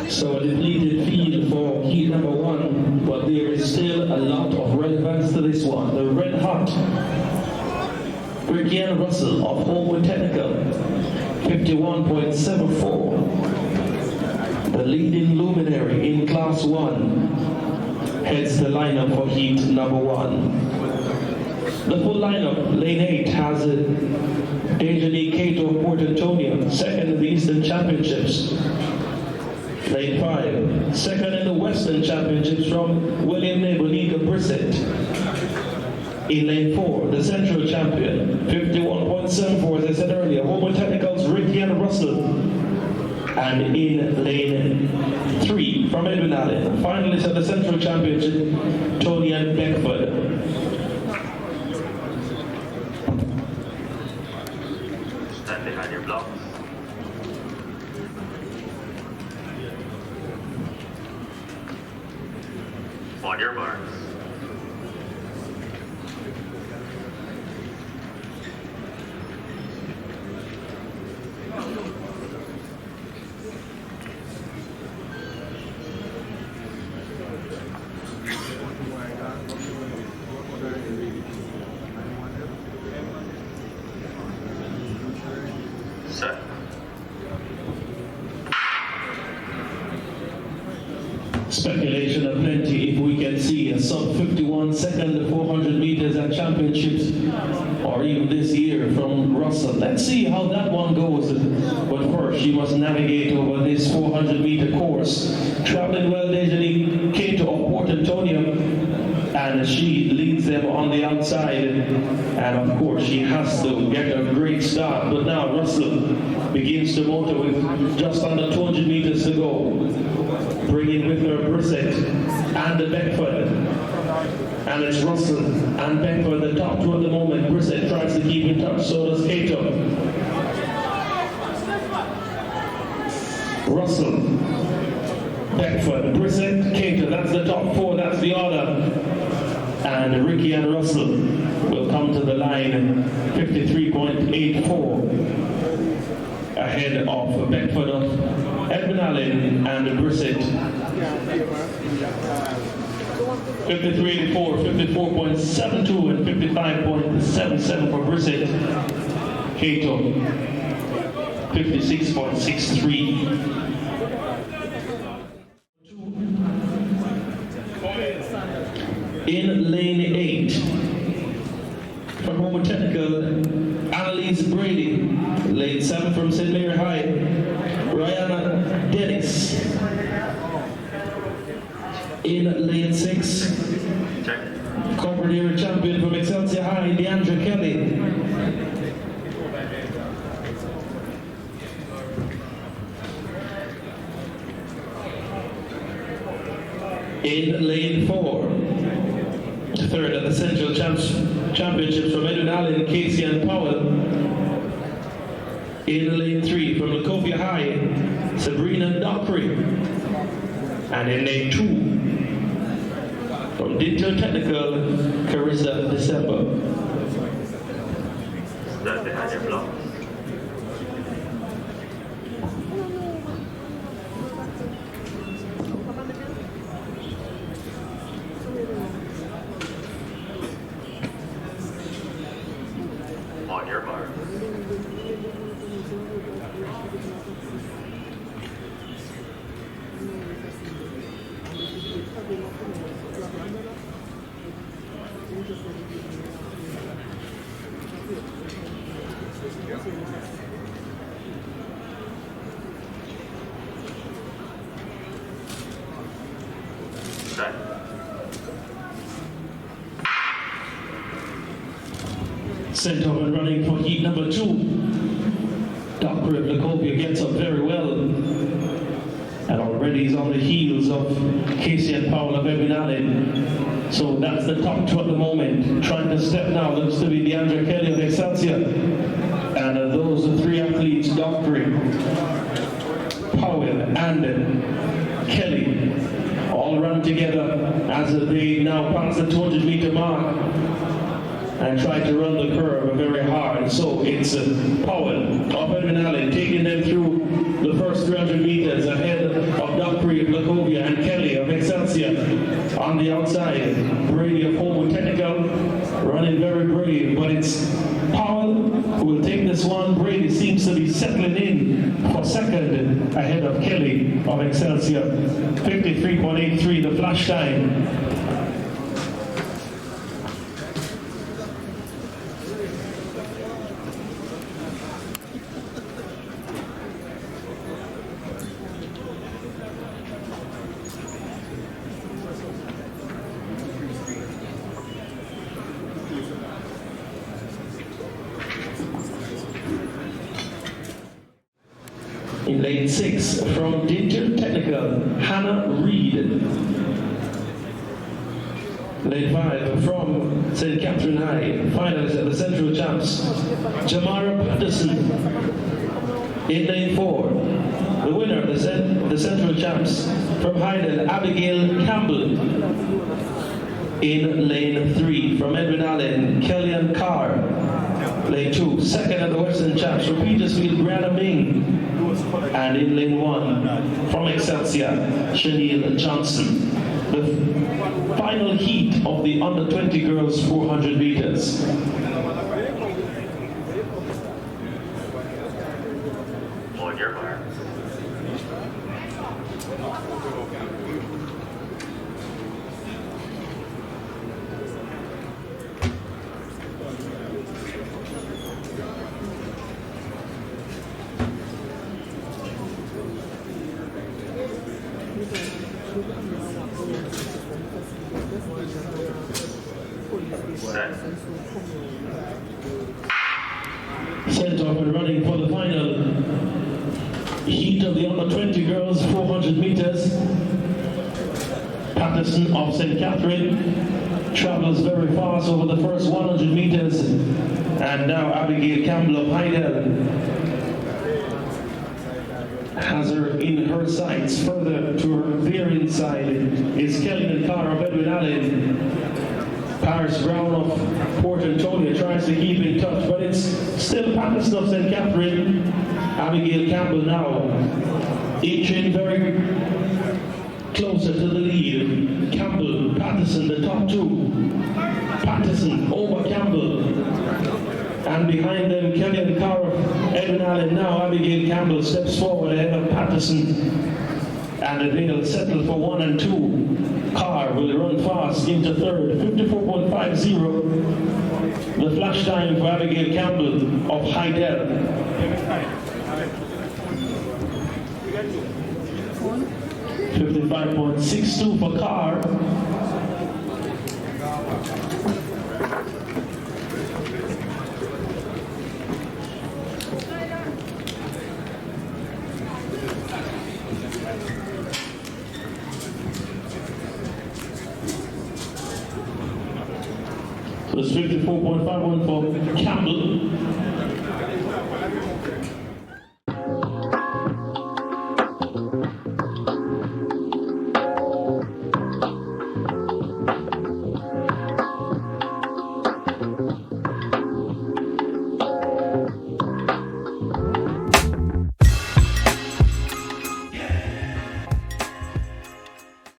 So a depleted field for heat number 1, but there is still a lot of relevance to this one. The red hot Rickiann Russell of Holmwood Tec, 51.74. The leading luminary in Class 1 heads the lineup for heat number 1. The full lineup, lane 8 has Dayjonique, Cato of Port Antonio, second in the Eastern Championships. Lane 5, second in the Western Championships from William Knib, Oneika, Brissett. In lane 4, the Central Champion, 51.74, as I said earlier, Holmwood Technical's Rickiann Russell. And in lane 3, from Edwin, finalist of the Central Championship, Tonyan Beckford. Stand behind your blocks. On your marks. Set. Speculation aplenty if we can see a sub 51 second 400 meters at championships or even this year from Russell. Let's see how that one goes. But first she must navigate over this 400 meter course. Traveling well, Dayjonique, Cato of Port Antonio, and she leads them on the outside, and of course she has to get a great start. But now Russell begins to motor with just under 200 meters to go, bringing with her Brissett and the Beckford. And it's Russell and Beckford the top two at the moment. Brissett tries to keep in touch, so does Cato. Russell, Beckford, Brissett, Cato, that's the top four, that's the order. And Rickiann Russell will come to the line 53.84 ahead of Beckford of Edwin and Brissett. 53.84, 54.72 and 55.77 for Brissett. Cato 56.63. In lane 8, from Holmwood Tec, Annalice Brady. Lane 7 from St. Mary High, Rihanna Dennis. In lane 6, Preliminaries champion from Excelsior High, Diandra Kelly. In lane 4, third at the Central Championships from Edwin, Kacian, Powell. In lane 3 from Lacovia High, Sabrina, Dockery. And in lane 2 from Digital Technical, Carifta, December. Stand behind your blocks. On your mark. Set. Sent up and running for heat number 2. Dockery of Lacovia gets up very well. And already he's on the heels of Kacian Powell of Edwin. So that's the top two at the moment. Trying to step now looks to be Diandra Kelly of Excelsior. And those are three athletes, Dockery, Powell, and Kelly, all run together as they now pass the 200-meter mark and try to run the curve very hard. So it's Powell of Edwin taking them through the first 300 meters ahead of Dockery of Lacovia and Kelly of Excelsior. On the outside, Brady of Holmwood Tec running very brave, but it's Powell who will take this one. Brady seems to be settling in for second ahead of Kelly of Excelsior. 53.83 the flash time. In lane 6, from Diandra Technical, Hannah Reid. Lane 5, from St. Catherine High, finals at the Central Champs, Jamara Patterson. In lane 4, the winner of the Central Champs, from Hydel, Abigail Campbell. In lane 3, from Edwin Allen, Kellyanne Carr. Lane 2, second at the Western Champs, from Petersfield, Brianna Ming. And in lane 1, from Excelsior, Shaniel Johnson. The final heat of the under-20 girls 400 meters. On your mark. Set off and running for the final heat of the under-20 girls 400 meters. Patterson of St. Catherine travels very fast over the first 100 meters, and now Abigail Campbell of Hydel has her in her sights. Further to her very inside is Kellyanne Carr of Edwin Allen. Paris Brown of Port Antonio tries to keep in touch, but it's still Patterson of St. Catherine. Abigail Campbell now inching very closer to the lead. Campbell, Patterson, the top two. Patterson over Campbell. And behind them, Kellyanne Carr of Edwin Allen. Now Abigail Campbell steps forward ahead of Patterson. And they'll settle for 1 and 2. Carr will run fast into third, 54.50. The flash time for Abigail Campbell of Hydel. 55.62 for Carr. So it's 54.51 for Campbell.